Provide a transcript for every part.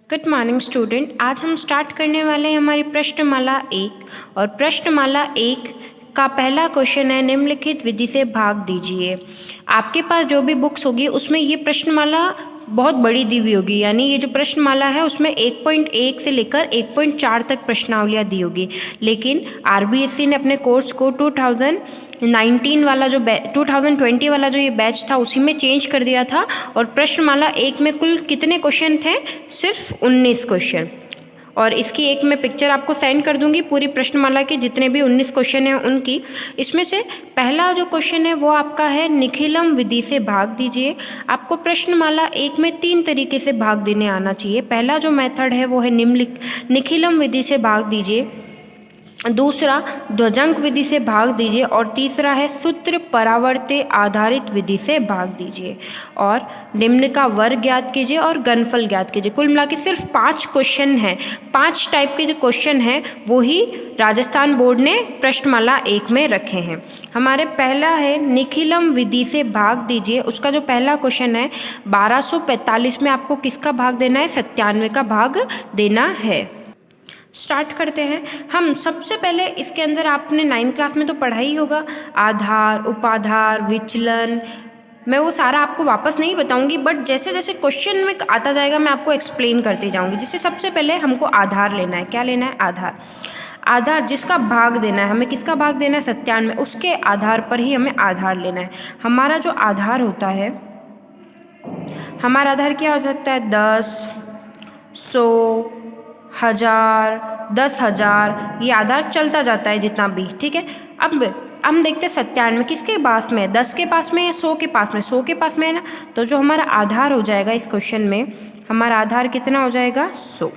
Good morning student. आज हम start करने वाले हैं हमारी प्रश्नमाला 1 और प्रश्नमाला 1 का पहला क्वेश्चन है निम्नलिखित विधि से भाग दीजिए। आपके पास जो भी बुक्स होगी उसमें ये प्रश्नमाला बहुत बड़ी दी हुई होगी, यानी ये जो प्रश्नमाला है उसमें 1.1 से लेकर 1.4 तक प्रश्नावलियाँ दी होगी। लेकिन आरबीएसई ने अपने कोर्स को 2019 वाला जो 2020 वाला जो ये बैच था उसी में चेंज कर दिया था और प्रश्नमाला 1 में कुल कितने क्वेश्चन थे? सिर्फ 19 क्वेश्चन। और इसकी एक मैं पिक्चर आपको सेंड कर दूंगी पूरी प्रश्नमाला के जितने भी 19 क्वेश्चन हैं उनकी। इसमें से पहला जो क्वेश्चन है वो आपका है निखिलम विधि से भाग दीजिए। आपको प्रश्नमाला 1 में 3 तरीके से भाग देने आना चाहिए। पहला जो मेथड है वो है निखिलम विधि से भाग दीजिए, दूसरा ध्वजांक विधि से भाग दीजिए और तीसरा है सूत्र परावर्ते आधारित विधि से भाग दीजिए। और निम्न का वर्ग ज्ञात कीजिए और घनफल ज्ञात कीजिए। कुल मिला के सिर्फ 5 क्वेश्चन हैं। 5 टाइप के जो क्वेश्चन हैं वो ही राजस्थान बोर्ड ने प्रश्नमाला 1 में रखे हैं। हमारे पहला है निखिलम विधि से भाग दीजिए। उसका जो पहला क्वेश्चन है 1245 में आपको किसका भाग देना है? 97 का भाग देना है। स्टार्ट करते हैं हम। सबसे पहले इसके अंदर आपने 9th क्लास में तो पढ़ा ही होगा, आधार, उपाधार, विचलन। मैं वो सारा आपको वापस नहीं बताऊंगी, बट जैसे जैसे क्वेश्चन में आता जाएगा मैं आपको एक्सप्लेन करती जाऊंगी। जिससे सबसे पहले हमको आधार लेना है। क्या लेना है? आधार। आधार जिसका भाग देना है, हमें किसका भाग देना है? 97, उसके आधार पर ही हमें आधार लेना है। हमारा जो आधार होता है, हमारा आधार क्या हो सकता है? 10, 100, 1000, 10,000, ये आधार चलता जाता है जितना भी, ठीक है। अब हम देखते हैं 97 किसके पास में है? 10 के पास में या 100 के पास में? 100 के पास में है ना। तो जो हमारा आधार हो जाएगा इस क्वेश्चन में, हमारा आधार कितना हो जाएगा? 100,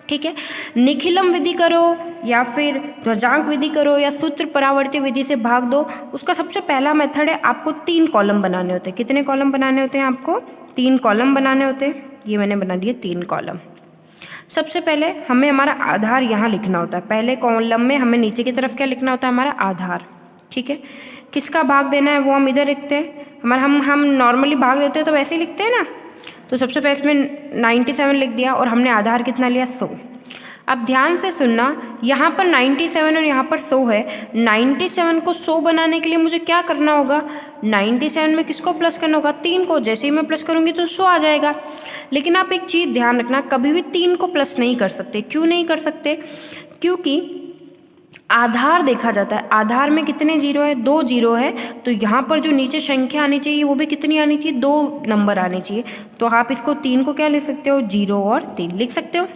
ठीक है। निखिलम विधि करो या फिर ध्वजांक विधि करो या सूत्र परावर्ती विधि से भाग दो, उसका सबसे पहला मेथड है आपको 3 कॉलम बनाने होते हैं। कितने कॉलम बनाने होते हैं? आपको 3 कॉलम बनाने होते हैं। ये मैंने बना दिए 3 कॉलम। सबसे पहले हमें हमारा आधार यहाँ लिखना होता है। पहले कॉलम में हमें नीचे की तरफ क्या लिखना होता है? हमारा आधार, ठीक है। किसका भाग देना है वो हम इधर लिखते हैं। हमारा हम नॉर्मली भाग देते हैं तो वैसे ही लिखते हैं ना। तो सबसे पहले इसमें 97 लिख दिया और हमने आधार कितना लिया? 100। अब ध्यान से सुनना, यहाँ पर 97 और यहाँ पर 100 है। 97 को 100 बनाने के लिए मुझे क्या करना होगा? 97 में किसको प्लस करना होगा? 3 को। जैसे ही मैं प्लस करूँगी तो 100 आ जाएगा। लेकिन आप एक चीज़ ध्यान रखना, कभी भी 3 को प्लस नहीं कर सकते। क्यों नहीं कर सकते? क्योंकि आधार देखा जाता है। आधार में कितने जीरो है? 2 जीरो है। तो यहाँ पर जो नीचे संख्या आनी चाहिए वो भी कितनी आनी चाहिए? 2 नंबर आने चाहिए। तो आप इसको 3 को क्या लिख सकते हो? 0 और 3 लिख सकते हो।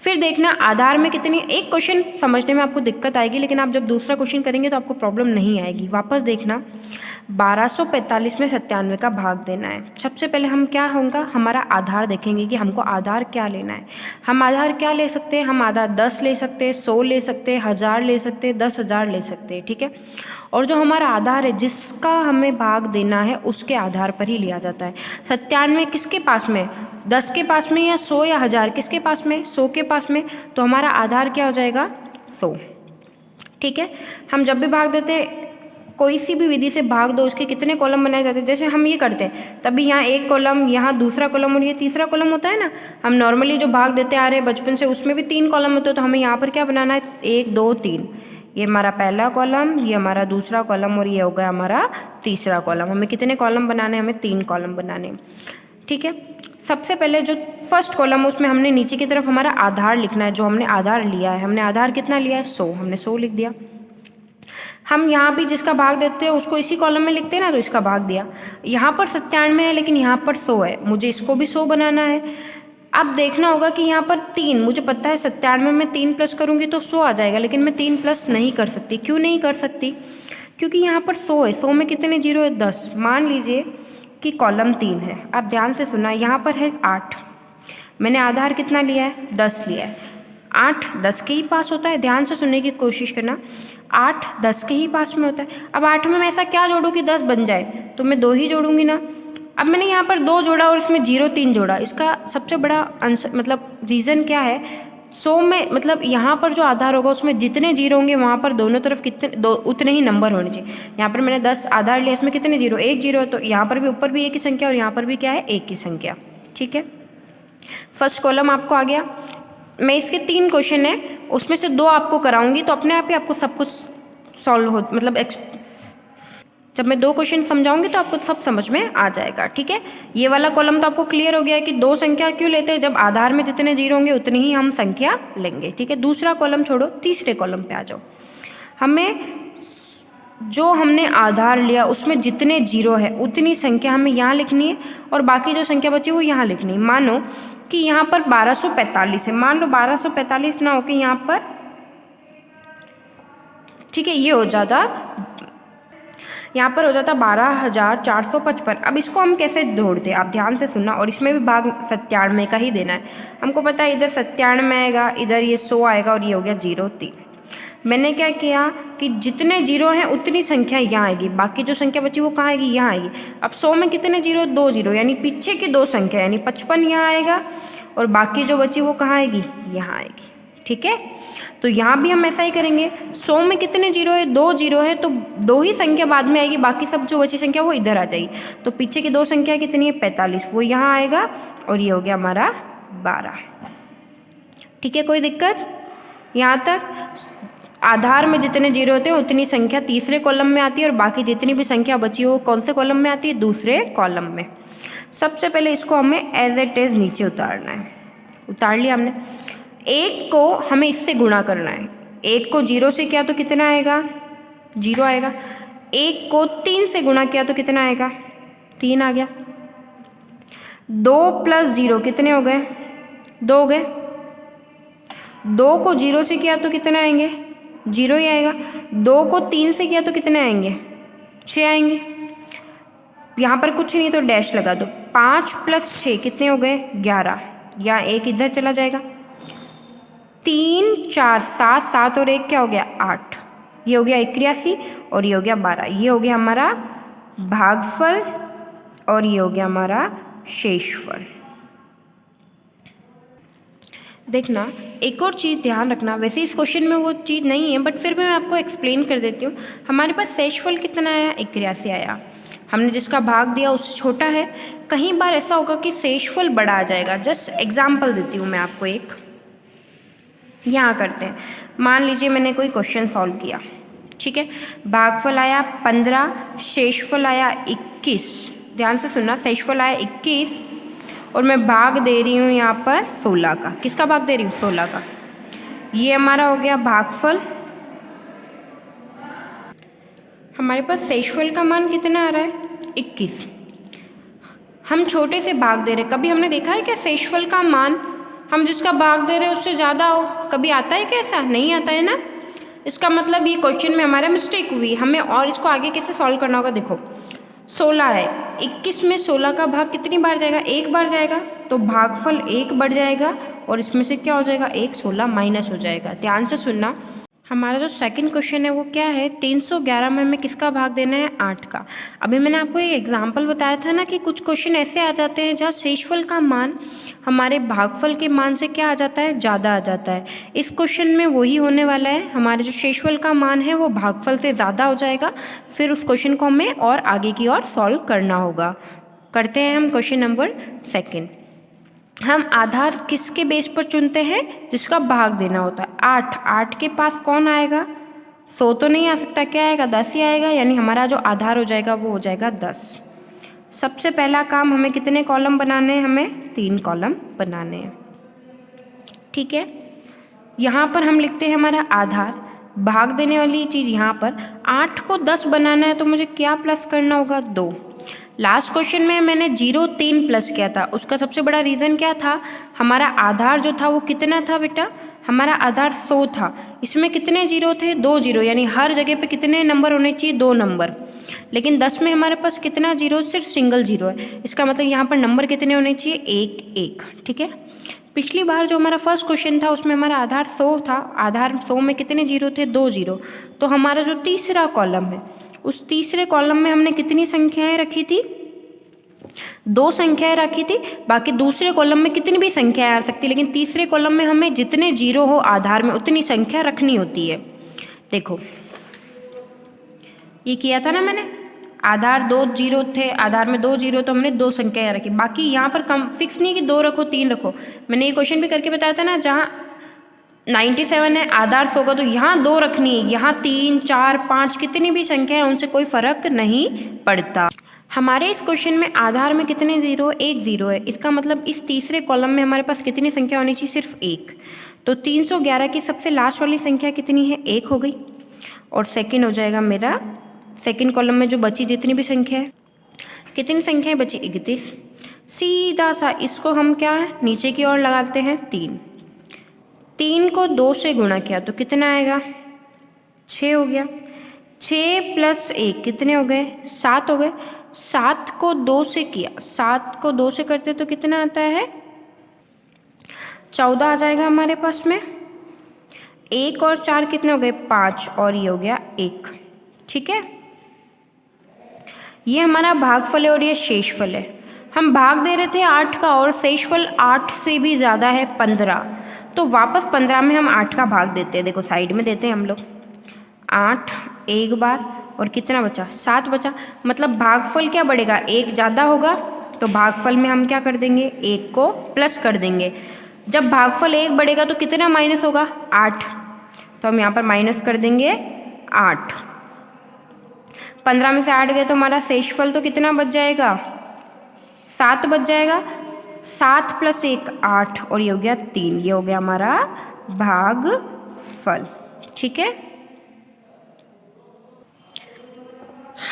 फिर देखना आधार में कितनी, एक क्वेश्चन समझने में आपको दिक्कत आएगी लेकिन आप जब दूसरा क्वेश्चन करेंगे तो आपको प्रॉब्लम नहीं आएगी। वापस देखना, 1245 में 97 का भाग देना है। सबसे पहले हम क्या होगा? हमारा आधार देखेंगे कि हमको आधार क्या लेना है। हम आधार क्या ले सकते हैं? हम आधार 10 ले सकते हैं, 100 ले सकते हैं, 1000 ले सकते हैं, 10,000 ले सकते हैं, ठीक है। और जो हमारा आधार है जिसका हमें भाग देना है उसके आधार पर ही लिया जाता है। 97 किसके पास में? 10 के पास में या 100 या 1000? किसके पास में? 100 के पास में। तो हमारा आधार क्या हो जाएगा? 100, ठीक है। हम जब भी भाग देते हैं, कोई सी भी विधि से भाग दो, उसके कितने कॉलम बनाए जाते हैं? जैसे हम ये करते हैं तभी यहाँ एक कॉलम, यहाँ दूसरा कॉलम और ये तीसरा कॉलम होता है ना। हम नॉर्मली जो भाग देते आ रहे हैं बचपन से उसमें भी 3 कॉलम होते हैं। तो हमें यहाँ पर क्या बनाना है? 1, 2, 3। ये हमारा पहला कॉलम, ये हमारा दूसरा कॉलम और ये हो गया हमारा तीसरा कॉलम। हमें कितने कॉलम बनाने? हमें 3 कॉलम बनाने, ठीक है। सबसे पहले जो फर्स्ट कॉलम उसमें हमने नीचे की तरफ हमारा आधार लिखना है। जो हमने आधार लिया है, हमने आधार कितना लिया है? 100, हमने 100 लिख दिया। हम यहाँ भी जिसका भाग देते हैं उसको इसी कॉलम में लिखते हैं ना, तो इसका भाग दिया। यहाँ पर 97 है लेकिन यहाँ पर 100 है, मुझे इसको भी 100 बनाना है। अब देखना होगा कि यहाँ पर 3, मुझे पता है 97 में 3 प्लस करूँगी तो 100 आ जाएगा, लेकिन मैं 3 प्लस नहीं कर सकती। क्यों नहीं कर सकती? क्योंकि यहाँ पर 100 है। 100 में कितने जीरो है? 10। मान लीजिए कि कॉलम 3 है। अब ध्यान से सुना, यहाँ पर है 8, मैंने आधार कितना लिया है? 10 लिया है। 8 10 के ही पास होता है। ध्यान से सुनने की कोशिश करना, 8 10 के ही पास में होता है। अब 8 में मैं ऐसा क्या जोड़ूँ कि 10 बन जाए? तो मैं 2 ही जोड़ूंगी ना। अब मैंने यहाँ पर 2 जोड़ा और इसमें 0 3 जोड़ा। इसका सबसे बड़ा आंसर मतलब रीज़न क्या है? 100 में मतलब यहाँ पर जो आधार होगा उसमें जितने जीरो होंगे वहाँ पर दोनों तरफ कितने उतने ही नंबर होने चाहिए। यहाँ पर मैंने 10 आधार लिया, इसमें कितने जीरो? 1 जीरो। तो यहाँ पर भी ऊपर भी एक ही संख्या और यहाँ पर भी क्या है? एक ही संख्या, ठीक है। फर्स्ट कॉलम आपको आ गया। मैं इसके 3 क्वेश्चन है, उसमें से 2 आपको कराऊंगी, तो अपने आप ही आपको सब कुछ सॉल्व हो, मतलब जब मैं 2 क्वेश्चन समझाऊंगी तो आपको सब समझ में आ जाएगा। ठीक है, ये वाला कॉलम तो आपको क्लियर हो गया है कि 2 संख्या क्यों लेते हैं, जब आधार में जितने जीरो होंगे उतनी ही हम संख्या लेंगे। ठीक है, दूसरा कॉलम छोड़ो, तीसरे कॉलम पे आ जाओ। हमें जो हमने आधार लिया उसमें जितने जीरो है उतनी संख्या हमें यहाँ लिखनी है, और बाकी जो संख्या बची वो यहाँ लिखनी है। मानो कि यहाँ पर 1245 है, मान लो 1245 ना होके यहाँ पर, ठीक है, ये हो जाता, यहाँ पर हो जाता 12,455। अब इसको हम कैसे जोड़ते, आप ध्यान से सुनना, और इसमें भी भाग 97 का ही देना है। हमको पता है इधर 97 आएगा, इधर ये 100 आएगा, और ये हो गया 03। मैंने क्या किया कि जितने जीरो हैं उतनी संख्या यहाँ आएगी, बाकी जो संख्या बची वो कहाँ आएगी, यहाँ आएगी। अब 100 में कितने जीरो, 2 जीरो, यानी पीछे की 2 संख्या, यानी 55 यहाँ आएगा, और बाकी जो बची वो कहाँ आएगी, यहाँ आएगी। ठीक है, तो यहाँ भी हम ऐसा ही करेंगे। 100 में कितने जीरो है, 2 जीरो है, तो 2 ही संख्या बाद में आएगी, बाकी सब जो बची संख्या वो इधर आ जाएगी। तो पीछे की 2 संख्या कितनी है, 45, वो यहाँ आएगा, और ये हो गया हमारा 12। ठीक है, कोई दिक्कत यहाँ तक। आधार में जितने जीरो होते हैं उतनी संख्या तीसरे कॉलम में आती है, और बाकी जितनी भी संख्या बची हो कौन से कॉलम में आती है, दूसरे कॉलम में। सबसे पहले इसको हमें एज इट इज नीचे उतारना है। उतार लिया हमने। 1 को हमें इससे गुणा करना है। 1 को 0 से किया तो कितना आएगा, 0 आएगा। 1 को 3 से गुणा किया तो कितना आएगा, 3 आ गया। 2 + 0 कितने हो गए, 2 हो गए। 2 को 0 से किया तो कितने आएंगे, 0 ही आएगा। 2 को 3 से किया तो कितने आएंगे, 6 आएंगे। यहाँ पर कुछ नहीं तो डैश लगा दो। 5 + 6 कितने हो गए, 11। यहाँ 1 इधर चला जाएगा। 3 4 7, 7 और 1 क्या हो गया, 8। ये हो गया 81, और ये हो गया 12। ये हो गया हमारा भागफल, और ये हो गया हमारा शेषफल। देखना, एक और चीज़ ध्यान रखना, वैसे इस क्वेश्चन में वो चीज़ नहीं है, बट फिर भी मैं आपको एक्सप्लेन कर देती हूँ। हमारे पास शेषफल कितना आया, 81 आया। हमने जिसका भाग दिया उससे छोटा है। कई बार ऐसा होगा कि शेषफल बड़ा आ जाएगा। जस्ट एग्जाम्पल देती हूँ मैं आपको एक। यहाँ करते हैं, मान लीजिए मैंने कोई क्वेश्चन सॉल्व किया, ठीक है। भागफल आया 15, शेषफल आया 21। ध्यान से सुनना, शेषफल आया 21, और मैं भाग दे रही हूँ यहाँ पर 16 का। किसका भाग दे रही हूँ, 16 का। ये हमारा हो गया भागफल। हमारे पास शेषफल का मान कितना आ रहा है, 21। हम छोटे से भाग दे रहे, कभी हमने देखा है क्या शेषफल का मान हम जिसका भाग दे रहे हैं उससे ज़्यादा हो, कभी आता है क्या, ऐसा नहीं आता है ना। इसका मतलब ये क्वेश्चन में हमारा मिस्टेक हुई। हमें और इसको आगे कैसे सॉल्व करना होगा, देखो 16 है, 21 में 16 का भाग कितनी बार जाएगा, 1 बार जाएगा, तो भागफल 1 बढ़ जाएगा, और इसमें से क्या हो जाएगा, 1 16 माइनस हो जाएगा। ध्यान से सुनना, हमारा जो सेकंड क्वेश्चन है वो क्या है, 311 में हमें किसका भाग देना है, 8 का। अभी मैंने आपको एक एग्जांपल बताया था ना कि कुछ क्वेश्चन ऐसे आ जाते हैं जहाँ शेषफल का मान हमारे भागफल के मान से क्या आ जाता है, ज़्यादा आ जाता है। इस क्वेश्चन में वही होने वाला है, हमारे जो शेषफल का मान है वो भागफल से ज़्यादा हो जाएगा। फिर उस क्वेश्चन को हमें और आगे की ओर सॉल्व करना होगा। करते हैं हम क्वेश्चन नंबर सेकेंड। हम आधार किसके बेस पर चुनते हैं, जिसका भाग देना होता है। 8 के पास कौन आएगा, 100 तो नहीं आ सकता, क्या आएगा, 10 ही आएगा, यानी हमारा जो आधार हो जाएगा वो हो जाएगा 10। सबसे पहला काम, हमें कितने कॉलम बनाने हैं, हमें 3 कॉलम बनाने हैं, ठीक है। यहाँ पर हम लिखते हैं हमारा आधार, भाग देने वाली चीज़ यहाँ पर। 8 को 10 बनाना है तो मुझे क्या प्लस करना होगा, 2। लास्ट क्वेश्चन में मैंने 0 3 प्लस किया था, उसका सबसे बड़ा रीज़न क्या था, हमारा आधार जो था वो कितना था बेटा, हमारा आधार 100 था। इसमें कितने जीरो थे, 2 जीरो, यानी हर जगह पे कितने नंबर होने चाहिए, 2 नंबर। लेकिन 10 में हमारे पास कितना जीरो, सिर्फ सिंगल जीरो है। इसका मतलब यहाँ पर नंबर कितने होने चाहिए, 1 1, ठीक है। पिछली बार जो हमारा फर्स्ट क्वेश्चन था उसमें हमारा आधार 100 था, आधार 100 में कितने जीरो थे, 2 जीरो। तो हमारा जो तीसरा कॉलम है, उस तीसरे कॉलम में हमने कितनी संख्याएं रखी थी, 2 संख्याएं रखी थी। बाकी दूसरे कॉलम में कितनी भी संख्याएं आ सकती, लेकिन तीसरे कॉलम में हमें जितने जीरो हो आधार में उतनी संख्या रखनी होती है। देखो ये किया था ना मैंने, आधार 2 जीरो थे, आधार में 2 जीरो तो हमने 2 संख्या रखी। बाकी यहाँ पर कम फिक्स नहीं कि 2 रखो 3 रखो। मैंने ये क्वेश्चन भी करके बताया था ना, जहाँ 97 है आधार 100 का, तो यहाँ 2 रखनी है। यहाँ 3 4 5 कितनी भी संख्या है उनसे कोई फर्क नहीं पड़ता। हमारे इस क्वेश्चन में आधार में कितने जीरो, 1 जीरो है। इसका मतलब इस तीसरे कॉलम में हमारे पास कितनी संख्या होनी चाहिए, सिर्फ 1। तो 311 की सबसे लास्ट वाली संख्या कितनी है, 1 हो गई। और सेकंड हो जाएगा मेरा, सेकंड कॉलम में जो बची जितनी भी संख्या है, कितनी संख्याएं बची, 31। सीधा सा इसको हम क्या है नीचे की ओर लगाते हैं, 3 को 2 से गुणा किया तो कितना आएगा, 6 हो गया। 6 + 1 कितने हो गए, 7 हो गए। 7 को 2 से किया, 7 को 2 से करते तो कितना आता है, 14 आ जाएगा हमारे पास में। 1 और 4 कितने हो गए, 5, और ये हो गया 1। ठीक है, ये हमारा भागफल है और ये शेषफल है। हम भाग दे रहे थे 8 का और शेषफल 8 से भी ज़्यादा है, 15। तो वापस 15 में हम 8 का भाग देते हैं। देखो साइड में देते हैं हम लोग, 8 एक बार और कितना बचा, 7 बचा। मतलब भागफल क्या बढ़ेगा, 1 ज़्यादा होगा तो भागफल में हम क्या कर देंगे, 1 को प्लस कर देंगे। जब भागफल 1 बढ़ेगा तो कितना माइनस होगा, 8। तो हम यहाँ पर माइनस कर देंगे 8। 15 में से 8 गए तो हमारा शेषफल तो कितना बच जाएगा, 7 बच जाएगा। 7 + 1 8 और ये हो गया 3। ये हो गया हमारा भागफल। ठीक है,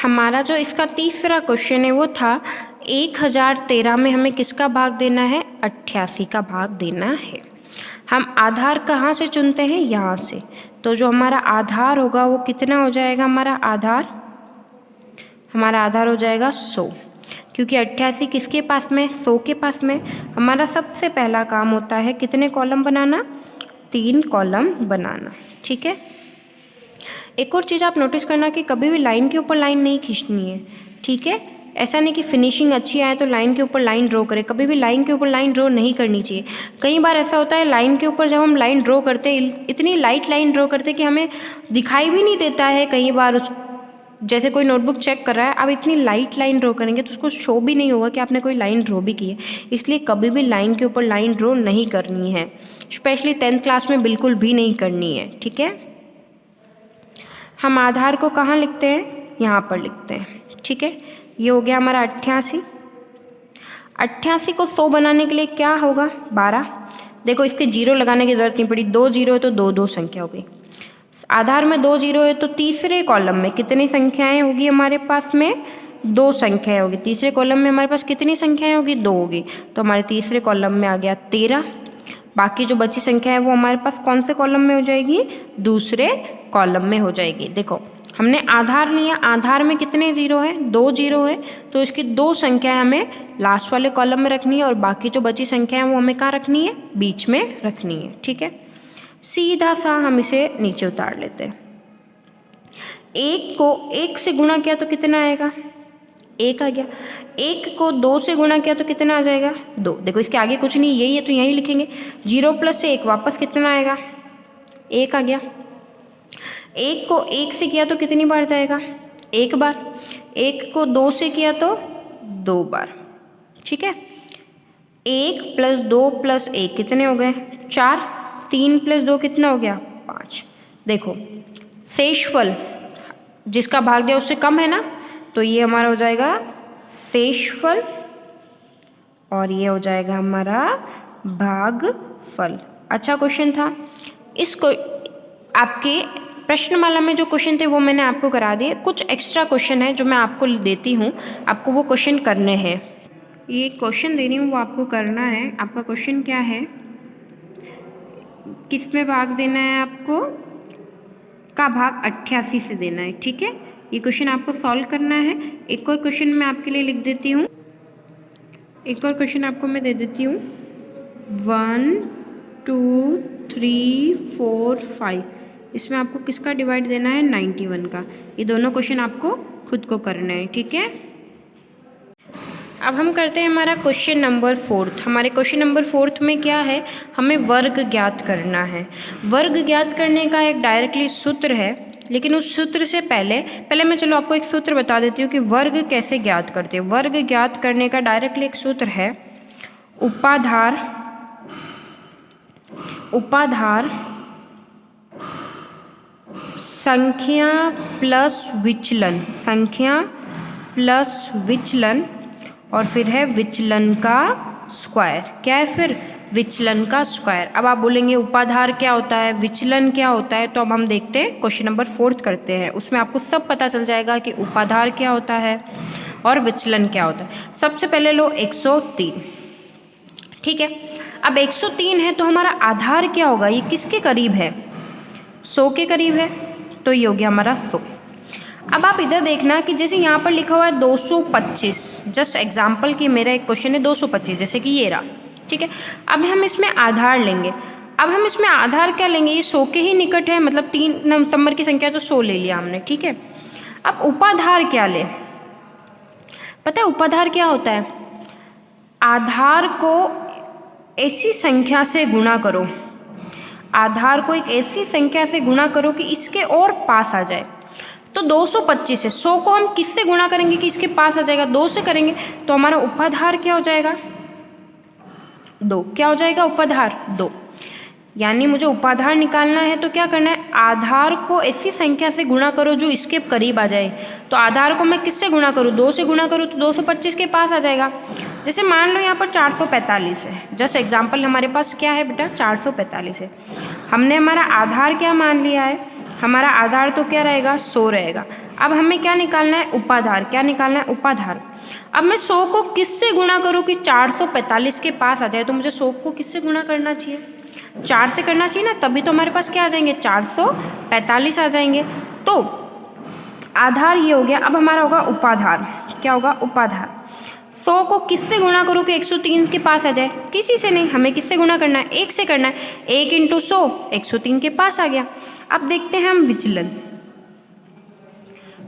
हमारा जो इसका तीसरा क्वेश्चन है वो था 1013 में हमें किसका भाग देना है, 88 का भाग देना है। हम आधार कहाँ से चुनते हैं, यहाँ से। तो जो हमारा आधार होगा वो कितना हो जाएगा, हमारा आधार हो जाएगा 100, क्योंकि 88 किसके पास में, 100 के पास में। हमारा सबसे पहला काम होता है कितने कॉलम बनाना, 3 कॉलम बनाना। ठीक है, एक और चीज़ आप नोटिस करना कि कभी भी लाइन के ऊपर लाइन नहीं खींचनी है। ठीक है, ऐसा नहीं कि फिनिशिंग अच्छी आए तो लाइन के ऊपर लाइन ड्रॉ करें, कभी भी लाइन के ऊपर लाइन ड्रॉ नहीं करनी चाहिए। कई बार ऐसा होता है लाइन के ऊपर जब हम लाइन ड्रॉ करते हैं, इतनी लाइट लाइन ड्रॉ करते हैं कि हमें दिखाई भी नहीं देता है। कई बार जैसे कोई नोटबुक चेक कर रहा है, आप इतनी लाइट लाइन ड्रॉ करेंगे तो उसको शो भी नहीं होगा कि आपने कोई लाइन ड्रॉ भी की है। इसलिए कभी भी लाइन के ऊपर लाइन ड्रॉ नहीं करनी है, स्पेशली 10th क्लास में बिल्कुल भी नहीं करनी है। ठीक है, हम आधार को कहाँ लिखते हैं, यहाँ पर लिखते हैं। ठीक है, ये हो गया हमारा 88। 88 को 100 बनाने के लिए क्या होगा, 12। देखो इसके जीरो लगाने की ज़रूरत नहीं पड़ी, 2 जीरो है तो 2 2 संख्या हो गई। आधार में 2 जीरो है तो तीसरे कॉलम में कितनी संख्याएं होगी हमारे पास में, 2 संख्याएं होगी। तीसरे कॉलम में हमारे पास कितनी संख्याएं होगी, 2 होगी। तो हमारे तीसरे कॉलम में आ गया 13। बाकी जो बची संख्या है वो हमारे पास कौन से कॉलम में हो जाएगी, दूसरे कॉलम में हो जाएगी। देखो हमने आधार लिया, आधार में कितने जीरो हैं, 2 जीरो है। तो इसकी 2 संख्या हमें लास्ट वाले कॉलम में रखनी है और बाकी जो बची संख्या है वो हमें कहाँ रखनी है, बीच में रखनी है। ठीक है, सीधा सा हम इसे नीचे उतार लेते हैं। 1 को 1 से गुणा किया तो कितना आएगा, 1 आ गया। 1 को 2 से गुणा किया तो कितना आ जाएगा, 2। देखो इसके आगे कुछ नहीं, यही है तो यहीं लिखेंगे। 0 + 1 वापस कितना आएगा, 1 आ गया। 1 को 1 से किया तो कितनी बार जाएगा, 1 बार। 1 को 2 से किया तो 2 बार। ठीक है, 1 + 2 + 1 कितने हो गए, 4। 3 + 2 कितना हो गया, 5। देखो शेषफल जिसका भाग दिया उससे कम है ना, तो ये हमारा हो जाएगा शेषफल और ये हो जाएगा हमारा भागफल। अच्छा क्वेश्चन था। इसको आपके प्रश्नमाला में जो क्वेश्चन थे वो मैंने आपको करा दिए। कुछ एक्स्ट्रा क्वेश्चन है जो मैं आपको देती हूँ, आपको वो क्वेश्चन करने हैं। ये क्वेश्चन दे रही हूँ वो आपको करना है। आपका क्वेश्चन क्या है, किस में भाग देना है आपको, का भाग 88 से देना है। ठीक है, ये क्वेश्चन आपको सॉल्व करना है। एक और क्वेश्चन मैं आपके लिए लिख देती हूँ, एक और क्वेश्चन आपको मैं दे देती हूँ। 1 2 3 4 5, इसमें आपको किसका डिवाइड देना है, 91 का। ये दोनों क्वेश्चन आपको खुद को करना है। ठीक है, अब हम करते हैं हमारा क्वेश्चन नंबर 4। हमारे क्वेश्चन नंबर 4 में क्या है, हमें वर्ग ज्ञात करना है। वर्ग ज्ञात करने का एक डायरेक्टली सूत्र है, लेकिन उस सूत्र से पहले मैं चलो आपको एक सूत्र बता देती हूँ कि वर्ग कैसे ज्ञात करते हैं। वर्ग ज्ञात करने का डायरेक्टली एक सूत्र है, उपाधार संख्या प्लस विचलन और फिर है विचलन का स्क्वायर। क्या है फिर? विचलन का स्क्वायर। अब आप बोलेंगे उपाधार क्या होता है, विचलन क्या होता है, तो अब हम देखते हैं क्वेश्चन नंबर 4 करते हैं। उसमें आपको सब पता चल जाएगा कि उपाधार क्या होता है और विचलन क्या होता है। सबसे पहले लो 103, ठीक है। अब 103 है तो हमारा आधार क्या होगा, ये किसके करीब है? 100 के करीब है, तो ये हो गया हमारा 100। अब आप इधर देखना कि जैसे यहाँ पर लिखा हुआ है 225, जस्ट एग्जाम्पल कि मेरा एक क्वेश्चन है 225, जैसे कि ये रहा, ठीक है। अब हम इसमें आधार लेंगे। अब हम इसमें आधार क्या लेंगे, ये 100 के ही निकट है, मतलब 3 नंबर की संख्या तो 100 ले लिया हमने, ठीक है। अब उपाधार क्या ले, पता है उपाधार क्या होता है? आधार को ऐसी संख्या से गुणा करो, आधार को एक ऐसी संख्या से गुणा करो कि इसके और पास आ जाए। तो 225 है, 100 को हम किससे गुणा करेंगे कि इसके पास आ जाएगा? 2 से करेंगे, तो हमारा उपाधार क्या हो जाएगा? 2। क्या हो जाएगा? उपाधार 2। यानी मुझे उपाधार निकालना है तो क्या करना है, आधार को ऐसी संख्या से गुणा करो जो इसके करीब आ जाए। तो आधार को मैं किससे गुणा करूँ? 2 से गुणा करूँ तो 225 के पास आ जाएगा। जैसे मान लो यहाँ पर 445 है, जस्ट एग्जाम्पल हमारे पास क्या है बेटा, 445 है। हमने हमारा आधार क्या मान लिया है, हमारा आधार तो क्या रहेगा, 100 रहेगा। अब हमें क्या निकालना है, उपाधार। क्या निकालना है? उपाधार। अब मैं 100 को किससे गुणा करूँ कि 445 के पास आ जाए? तो मुझे 100 को किससे गुणा करना चाहिए? 4 से करना चाहिए ना, तभी तो हमारे पास क्या आ जाएंगे, 445 आ जाएंगे। तो आधार ये हो गया। अब हमारा होगा उपाधार। क्या होगा? उपाधार। 100 को किससे गुणा करो कि 103 के पास आ जाए? किसी से नहीं, हमें किससे गुणा करना है? 1 से करना है। 1 × 100 103 के पास आ गया। अब देखते हैं हम विचलन।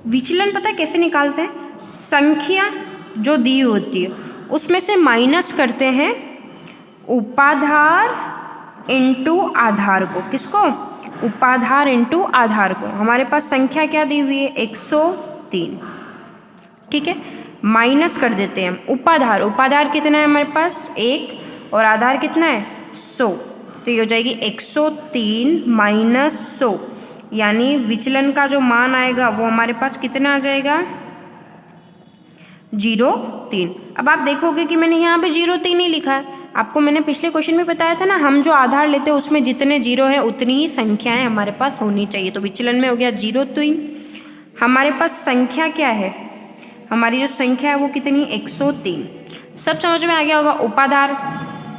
विचलन पता है कैसे निकालते हैं? संख्या जो दी होती है उसमें से माइनस करते हैं उपाधार इंटू आधार को। किसको? उपाधार इंटू आधार को। हमारे पास संख्या क्या दी हुई है, 103, ठीक है। माइनस कर देते हैं हम उपाधार। उपाधार कितना है हमारे पास? 1, और आधार कितना है? 100। तो ये हो जाएगी 103 माइनस 100, यानी विचलन का जो मान आएगा वो हमारे पास कितना आ जाएगा, 0.3। अब आप देखोगे कि मैंने यहाँ पे 0.3 ही लिखा है। आपको मैंने पिछले क्वेश्चन में बताया था ना, हम जो आधार लेते हैं उसमें जितने 0 हैं उतनी ही संख्याएं हमारे पास होनी चाहिए। तो विचलन में हो गया 0.3। हमारे पास संख्या क्या है, हमारी जो संख्या है वो कितनी, 103। सब समझ में आ गया होगा। उपाधार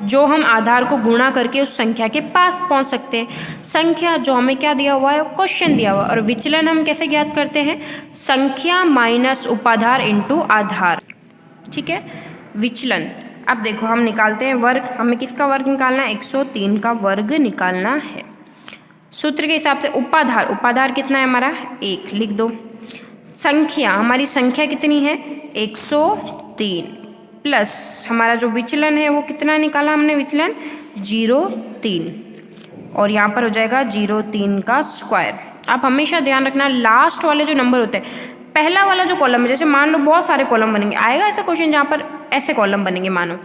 जो हम आधार को गुणा करके उस संख्या के पास पहुंच सकते हैं, संख्या जो हमें क्या दिया हुआ है, क्वेश्चन दिया हुआ है। और विचलन हम कैसे ज्ञात करते हैं, संख्या माइनस उपाधार इंटू आधार, ठीक है। विचलन। अब देखो हम निकालते हैं वर्ग। हमें किसका वर्ग निकालना है, 103 का वर्ग निकालना है। सूत्र के हिसाब से उपाधार, उपाधार कितना है हमारा, 1 लिख दो। संख्या, हमारी संख्या कितनी है, 103, प्लस हमारा जो विचलन है वो कितना निकाला हमने, विचलन 0.3, और यहाँ पर हो जाएगा 0.3 का स्क्वायर। आप हमेशा ध्यान रखना लास्ट वाले जो नंबर होते हैं, पहला वाला जो कॉलम है, जैसे मान लो बहुत सारे कॉलम बनेंगे, आएगा ऐसा क्वेश्चन जहाँ पर ऐसे कॉलम बनेंगे मानो,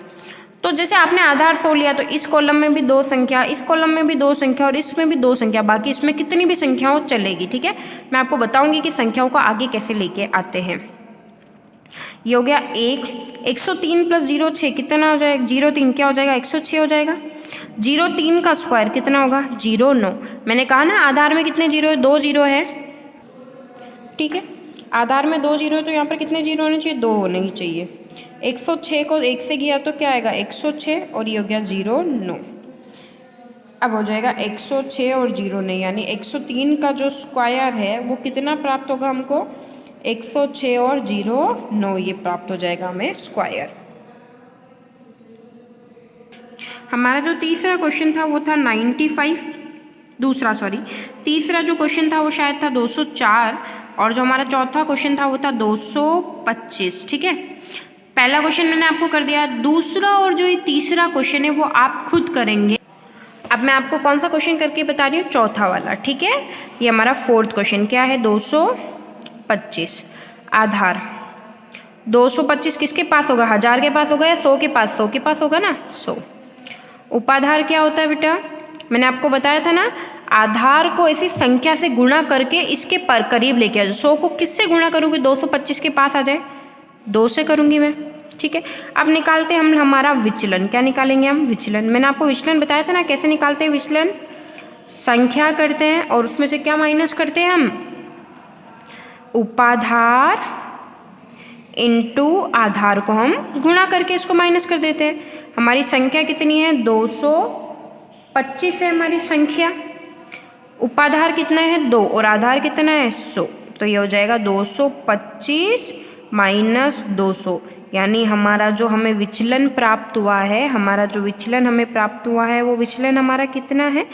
तो जैसे आपने आधार 100 लिया तो इस कॉलम में भी 2 संख्या, इस कॉलम में भी 2 संख्या और इसमें भी 2 संख्या, बाकी इसमें कितनी भी संख्या हो चलेगी, ठीक है। मैं आपको बताऊंगी कि संख्याओं को आगे कैसे लेके आते हैं। ये हो गया 103 प्लस 0.6 कितना हो जाएगा, 0.3 क्या हो जाएगा, 106 हो जाएगा। 0.3 का स्क्वायर कितना होगा, 0.9। मैंने कहा ना आधार में कितने 0 है, 2 0 है, ठीक है। आधार में 2 0 है तो यहाँ पर कितने 0 होने चाहिए, 2 होने ही चाहिए। 106 को 1 से किया तो क्या आएगा, 106, और ये हो गया 0.9। अब हो जाएगा 106 और 0.9, यानी 103 का जो स्क्वायर है वो कितना प्राप्त होगा हमको, 106 और 0.9, ये प्राप्त हो जाएगा हमें स्क्वायर। हमारा जो तीसरा क्वेश्चन था वो था 95, तीसरा जो क्वेश्चन था वो शायद था 204, और जो हमारा चौथा क्वेश्चन था वो था 225, ठीक है। पहला क्वेश्चन मैंने आपको कर दिया, दूसरा और जो ये तीसरा क्वेश्चन है वो आप खुद करेंगे। अब मैं आपको कौन सा क्वेश्चन करके बता रही हूँ, चौथा वाला, ठीक है। ये हमारा फोर्थ क्वेश्चन क्या है, 225 आधार। 225 किसके पास होगा, 1000 के पास होगा या 100 के पास, 100 के पास होगा ना, 100। उपाधार क्या होता है बेटा, मैंने आपको बताया था ना, आधार को ऐसी संख्या से गुणा करके इसके पर करीब लेके आ जाओ। 100 को किससे गुणा करूँगी, 225 के पास आ जाए, 2 से करूँगी मैं, ठीक है। अब निकालते हैं हम हमारा विचलन, क्या निकालेंगे हम, विचलन। मैंने आपको विचलन बताया था ना, कैसे निकालते हैं विचलन, संख्या करते हैं और उसमें से क्या माइनस करते हैं हम, उपाधार इंटू आधार को हम गुणा करके इसको माइनस कर देते हैं। हमारी संख्या कितनी है, 225 है हमारी संख्या, उपाधार कितना है 2 और आधार कितना है 100, तो ये हो जाएगा 225 माइनस 200, यानी हमारा जो हमें विचलन प्राप्त हुआ है, हमारा जो विचलन हमें प्राप्त हुआ है वो विचलन हमारा कितना है,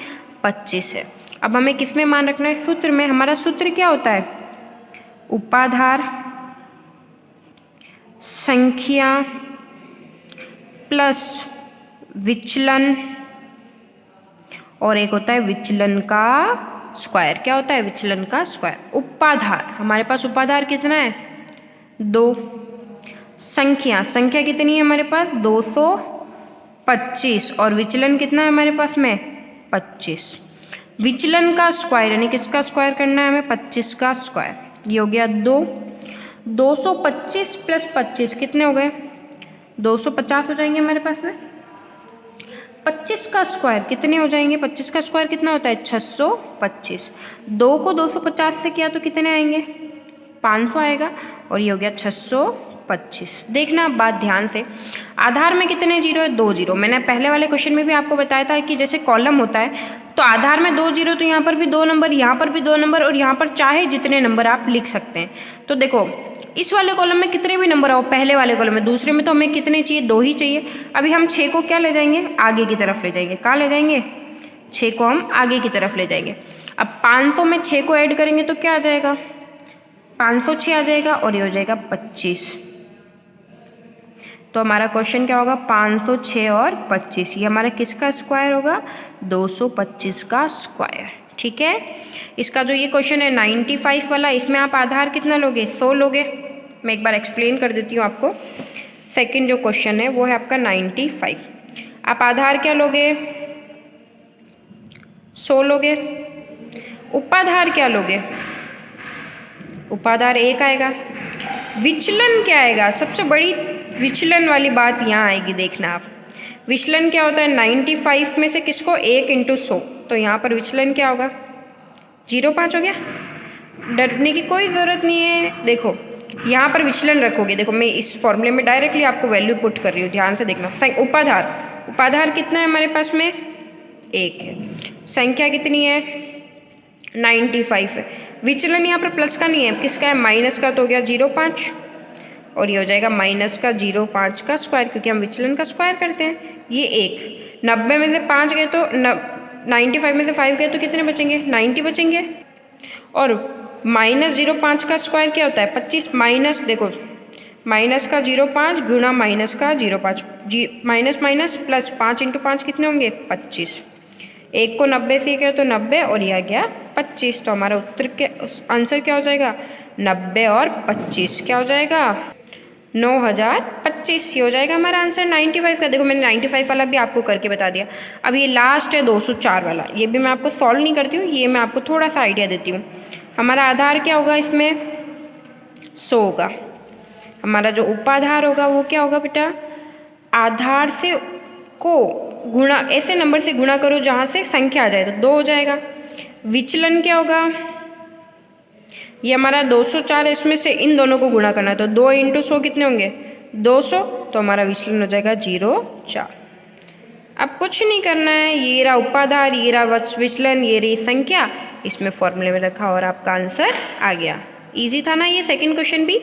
25 है। अब हमें किस में मान रखना है, सूत्र में। हमारा सूत्र क्या होता है, उपाधार संख्या प्लस विचलन और एक होता है विचलन का स्क्वायर। क्या होता है, विचलन का स्क्वायर। उपाधार, हमारे पास उपाधार कितना है 2, संख्या कितनी है हमारे पास 225 और विचलन कितना है हमारे पास में 25। विचलन का स्क्वायर यानी किसका स्क्वायर करना है हमें, 25 का स्क्वायर। ये हो गया 225 प्लस 25 कितने हो गए, 250 हो जाएंगे हमारे पास में। 25 का स्क्वायर कितने हो जाएंगे, 25 का स्क्वायर कितना होता है 625। 2 को 250 से किया तो कितने आएंगे, 500 आएगा और ये हो गया 625। देखना बात ध्यान से, आधार में कितने जीरो है, 2 जीरो। मैंने पहले वाले क्वेश्चन में भी आपको बताया था कि जैसे कॉलम होता है तो आधार में 2 जीरो, तो यहाँ पर भी 2 नंबर, यहाँ पर भी 2 नंबर और यहाँ पर चाहे जितने नंबर आप लिख सकते हैं। तो देखो इस वाले कॉलम में कितने भी नंबर आओ, पहले वाले कॉलम में, दूसरे में तो हमें कितने चाहिए, 2 ही चाहिए। अभी हम 6 को क्या ले जाएंगे, आगे की तरफ ले जाएंगे। कहाँ ले जाएंगे, 6 को हम आगे की तरफ ले जाएंगे। अब 500 में 6 को ऐड करेंगे तो क्या आ जाएगा, 506 आ जाएगा और ये हो जाएगा 25। तो हमारा क्वेश्चन क्या होगा, 506 और 25, ये हमारा किसका स्क्वायर होगा, 225 का स्क्वायर, ठीक है। इसका जो ये क्वेश्चन है 95 वाला, इसमें आप आधार कितना लोगे, 100 लोगे। मैं एक बार एक्सप्लेन कर देती हूँ आपको। सेकंड जो क्वेश्चन है वो है आपका 95, आप आधार क्या लोगे, 100 लोगे। उपाधार क्या लोगे, उपाधार 1 आएगा। विचलन क्या आएगा, सबसे बड़ी विचलन वाली बात यहाँ आएगी, देखना आप। विचलन क्या होता है, 95 में से किसको 1 × 100, तो यहाँ पर विचलन क्या होगा, 0.5 हो गया। डरने की कोई ज़रूरत नहीं है। देखो यहाँ पर विचलन रखोगे, देखो मैं इस फॉर्मूले में डायरेक्टली आपको वैल्यू पुट कर रही हूँ, ध्यान से देखना। उपाधार कितना है हमारे पास में, 1 है। संख्या कितनी है 95 है। विचलन यहाँ पर प्लस का नहीं है, किसका है, माइनस का, तो हो गया 0.5 और ये हो जाएगा माइनस का 0.5 का स्क्वायर, क्योंकि हम विचलन का स्क्वायर करते हैं। ये 1, 90 में से 5 गए तो 95 में से 5 गए तो कितने बचेंगे, 90 बचेंगे। और माइनस 0.5 का स्क्वायर क्या होता है 25, माइनस देखो माइनस का 0.5 गुणा माइनस का 0.5, माइनस माइनस प्लस 5 × 5 कितने होंगे 25। 1 को 90 से किया तो 90 और यह गया 25, तो हमारा उत्तर के आंसर क्या हो जाएगा, 90 और 25 क्या हो जाएगा, 9025। ये हो जाएगा हमारा आंसर 95 का। देखो मैंने 95 वाला भी आपको करके बता दिया। अब ये लास्ट है 204 वाला, ये भी मैं आपको सॉल्व नहीं करती हूँ, ये मैं आपको थोड़ा सा आइडिया देती हूँ। हमारा आधार क्या होगा इसमें, 100 होगा। हमारा जो उपाधार होगा वो क्या होगा बेटा, आधार से को गुणा, ऐसे नंबर से गुणा करो जहाँ से संख्या आ जाए तो 2 हो जाएगा। विचलन क्या होगा, ये हमारा 204, इसमें से इन दोनों को गुणा करना है तो 2 × 100 कितने होंगे 200, तो हमारा विचलन हो जाएगा 0.4। अब कुछ नहीं करना है, ये रहा उपाधार, ये रहा विचलन, ये रही संख्या, इसमें फॉर्मूले में रखा और आपका आंसर आ गया। इजी था ना ये सेकंड क्वेश्चन भी।